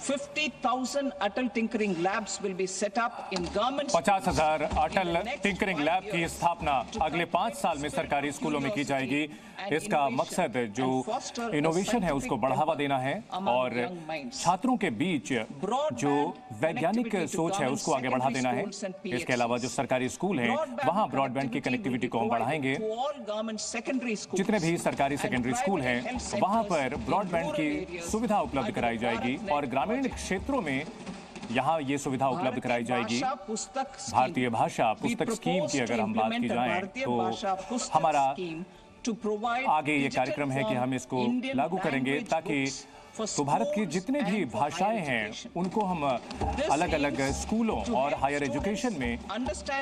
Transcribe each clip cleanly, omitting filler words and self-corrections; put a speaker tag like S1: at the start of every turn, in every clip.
S1: 50,000 Atal Tinkering Labs will be set up in government.
S2: 50,000 Atal tinkering lab की स्थापना अगले 5 साल में सरकारी स्कूलों में की जाएगी। इसका मकसद जो इनोवेशन है उसको बढ़ावा देना है और छात्रों के बीच जो वैज्ञानिक सोच है उसको आगे बढ़ा देना है। इसके अलावा जो सरकारी स्कूल हैं वहां ब्रॉडबैंड की कनेक्टिविटी को हम बढ़ाएंगे। जितने भी सरकारी सेकेंडरी स्कूल हैं वहां पर ब्रॉडबैंड की सुविधा उपलब्ध कराई जाएगी और ग्रामीण क्षेत्रों में यहाँ ये सुविधा उपलब्ध कराई जाएगी। भारतीय भाषा पुस्तक स्कीम की अगर हम बात की जाए तो हमारा आगे ये कार्यक्रम है कि हम इसको लागू करेंगे ताकि तो भारत की जितने भी भाषाएं हैं उनको हम अलग अलग स्कूलों और हायर एजुकेशन में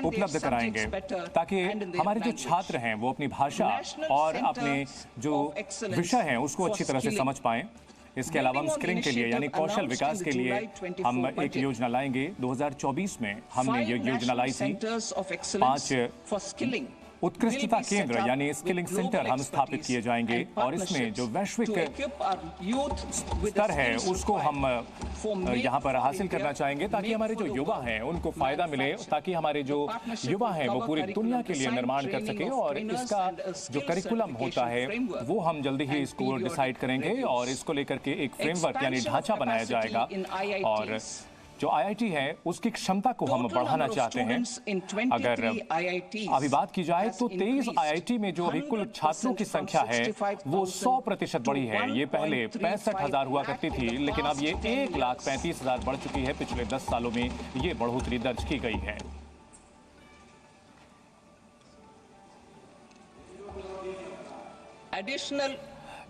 S2: उपलब्ध कराएंगे ताकि हमारे जो छात्र हैं वो अपनी भाषा और अपने जो विषय हैं उसको अच्छी तरह से समझ पाएं। इसके अलावा हम स्किलिंग के लिए यानी कौशल विकास के लिए हम एक योजना लाएंगे। 2024 में हमने ये योजना लाई थी। 5 उत्कृष्टता केंद्र यानी स्किलिंग सेंटर हम स्थापित किए जाएंगे और इसमें जो वैश्विक स्तर है उसको हम यहाँ पर हासिल करना चाहेंगे ताकि हमारे जो युवा हैं उनको फायदा मिले, ताकि हमारे जो युवा हैं वो पूरी दुनिया के लिए निर्माण कर सके। और इसका जो करिकुलम होता है वो हम जल्दी ही इसको डिसाइड करेंगे और इसको लेकर के एक फ्रेमवर्क यानी ढांचा बनाया जाएगा। और जो आईआईटी है उसकी क्षमता को हम बढ़ाना चाहते हैं। अगर अभी बात की जाए तो 23 आईआईटी में जो अभी कुल छात्रों की संख्या है वो 100% बढ़ी है। ये पहले 65,000 हुआ करती थी लेकिन अब ये 1,35,000 बढ़ चुकी है। पिछले 10 सालों में ये बढ़ोतरी दर्ज की गई है।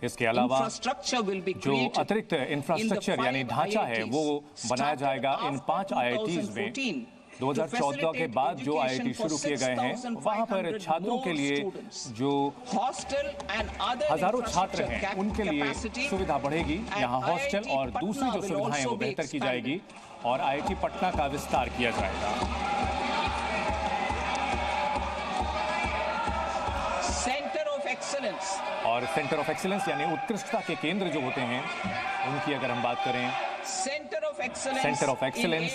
S2: इसके अलावा जो अतिरिक्त इंफ्रास्ट्रक्चर यानी ढांचा है वो बनाया जाएगा इन 5 आईआईटीज में। 2014 के बाद जो आईआईटी शुरू किए गए हैं वहां पर छात्रों के लिए जो हजारों छात्र हैं उनके लिए सुविधा बढ़ेगी। यहाँ हॉस्टल और दूसरी जो सुविधाएं वो बेहतर की जाएगी और आईआईटी पटना का विस्तार किया जाएगा। और सेंटर ऑफ एक्सीलेंस यानी उत्कृष्टता के केंद्र जो होते हैं उनकी अगर हम बात करें, सेंटर ऑफ एक्सीलेंस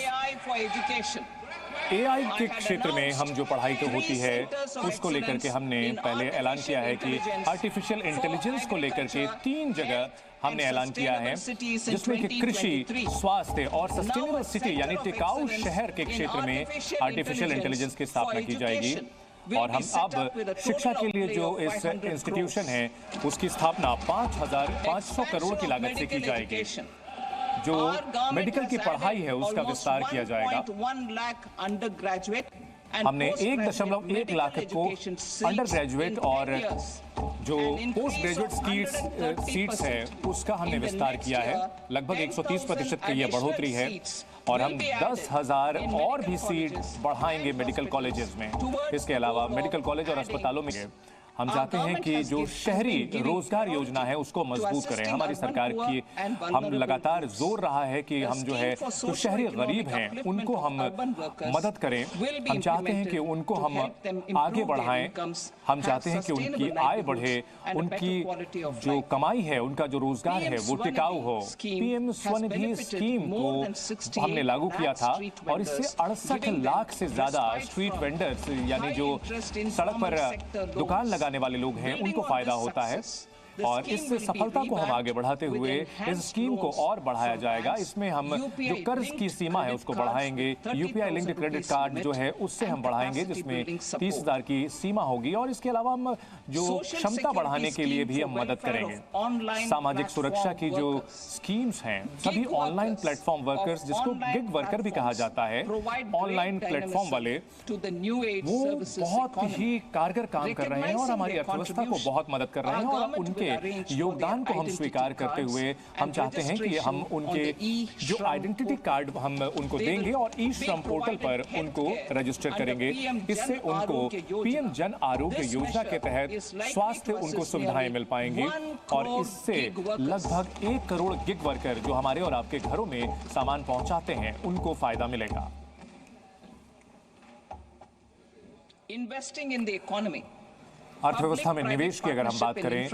S2: एआई के क्षेत्र में हम जो पढ़ाई तो होती है उसको लेकर के हमने पहले ऐलान किया है कि आर्टिफिशियल इंटेलिजेंस को लेकर के 3 जगह हमने ऐलान किया है जिसमें कि कृषि, स्वास्थ्य और सस्टेनेबल सिटी यानी टिकाऊ शहर के क्षेत्र में आर्टिफिशियल इंटेलिजेंस की स्थापना की जाएगी। और हम अब शिक्षा के लिए जो इस इंस्टीट्यूशन है उसकी स्थापना 5,500 करोड़ की लागत से की जाएगी। जो मेडिकल की पढ़ाई है उसका विस्तार किया जाएगा। हमने 1.1 लाख को अंडर ग्रेजुएट और जो पोस्ट ग्रेजुएट सीट्स है उसका हमने विस्तार किया है। लगभग 130% की यह बढ़ोतरी है और हम 10,000 और भी सीट बढ़ाएंगे मेडिकल कॉलेजेस में। इसके अलावा मेडिकल कॉलेज और अस्पतालों में हम चाहते हैं कि जो शहरी रोजगार योजना है उसको मजबूत करें। हमारी सरकार की हम लगातार जोर रहा है कि हम जो है जो शहरी गरीब हैं उनको हम मदद करें। हम चाहते हैं कि उनको हम आगे बढ़ाएं। हम चाहते हैं कि उनकी आय बढ़े, उनकी जो कमाई है, उनका जो रोजगार है वो टिकाऊ हो। पीएम स्वनिधि स्कीम को हमने लागू किया था और इससे 68 लाख से ज्यादा स्ट्रीट वेंडर्स यानी जो सड़क पर दुकान लगाने वाले लोग हैं उनको फायदा होता है। और इस सफलता को हम आगे बढ़ाते हुए इस स्कीम को और बढ़ाया जाएगा। इसमें हम जो कर्ज की सीमा है उसको बढ़ाएंगे। यूपीआई लिंक्ड क्रेडिट कार्ड जो है उससे हम बढ़ाएंगे जिसमें 30,000 की सीमा होगी। और इसके अलावा हम जो क्षमता बढ़ाने के लिए भी हम मदद करेंगे। सामाजिक सुरक्षा की जो स्कीम्स हैं सभी ऑनलाइन प्लेटफॉर्म वर्कर्स जिसको गिग वर्कर भी कहा जाता है, ऑनलाइन प्लेटफॉर्म वाले वो बहुत ही कारगर काम कर रहे हैं और हमारी अर्थव्यवस्था को बहुत मदद कर रहे हैं। और उनके योगदान को हम स्वीकार करते हुए हम चाहते हैं कि हम उनके जो आइडेंटिटी कार्ड हम उनको देंगे और ई श्रम पोर्टल पर उनको रजिस्टर करेंगे। इससे उनको पीएम जन आरोग्य योजना के तहत स्वास्थ्य उनको सुविधाएं मिल पाएंगी और इससे लगभग 1 करोड़ गिग वर्कर जो हमारे और आपके घरों में सामान पहुंचाते हैं उनको फायदा मिलेगा।
S1: Investing in the economy
S2: अर्थव्यवस्था में निवेश की अगर हम बात करें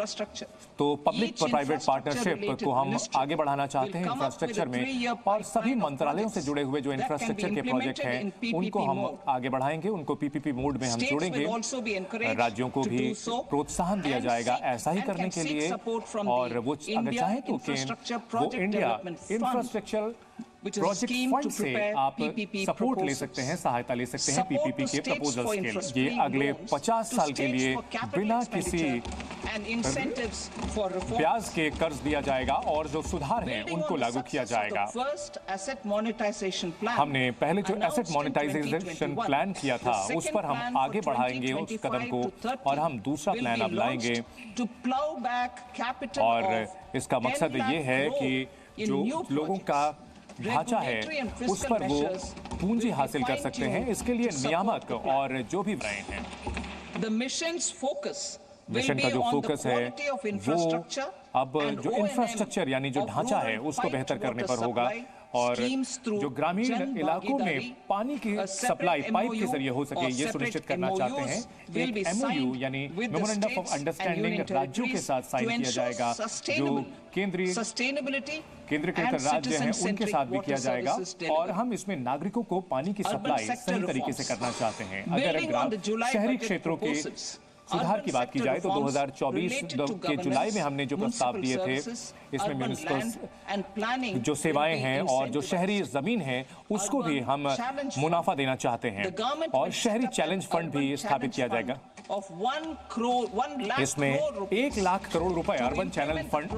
S2: तो पब्लिक प्राइवेट पार्टनरशिप को हम आगे बढ़ाना चाहते हैं इंफ्रास्ट्रक्चर में, और सभी मंत्रालयों से जुड़े हुए जो इंफ्रास्ट्रक्चर के प्रोजेक्ट हैं उनको हम आगे बढ़ाएंगे, उनको पीपीपी मोड में हम जोड़ेंगे। राज्यों को भी प्रोत्साहन दिया जाएगा ऐसा ही करने के लिए, और वो अगर चाहें तो वो इंडिया इंफ्रास्ट्रक्चर प्रोजेक्ट फंड से आप सपोर्ट ले सकते हैं, सहायता ले सकते हैं पीपीपी के प्रपोजल्स के लिए। ये अगले 50 साल के लिए बिना किसी ब्याज के कर्ज दिया जाएगा और जो सुधार हैं उनको लागू किया जाएगा। हमने पहले जो एसेट मोनेटाइजेशन प्लान किया था उस पर हम आगे बढ़ाएंगे उस कदम को, और हम दूसरा प्लान अब लाएंगे, और इसका मकसद ये है कि जो लोगों का ढांचा है उस पर वो पूंजी हासिल कर सकते हैं। इसके लिए नियामक और जो भी हैं, मिशन का जो फोकस है वो अब जो इंफ्रास्ट्रक्चर यानी जो ढांचा है उसको बेहतर करने पर होगा, और जो ग्रामीण इलाकों में पानी की सप्लाई पाइप के जरिए हो सके ये सुनिश्चित करना चाहते हैं। एक एमओयू यानी मेमोरेंडम ऑफ अंडरस्टैंडिंग राज्यों के साथ साइन किया जाएगा, जो केंद्रीकृत राज्य हैं उनके साथ भी किया जाएगा, और हम इसमें नागरिकों को पानी की सप्लाई सही तरीके से करना चाहते हैं। अगर शहरी क्षेत्रों के सुधार की बात की जाए तो 2024 के जुलाई में हमने जो प्रस्ताव दिए थे इसमें म्यूनिसिपल जो सेवाएं हैं और जो शहरी जमीन है उसको भी हम मुनाफा देना चाहते हैं, और शहरी चैलेंज फंड भी स्थापित किया जाएगा। इसमें 1 लाख करोड़ रुपए अर्बन चैनल फंड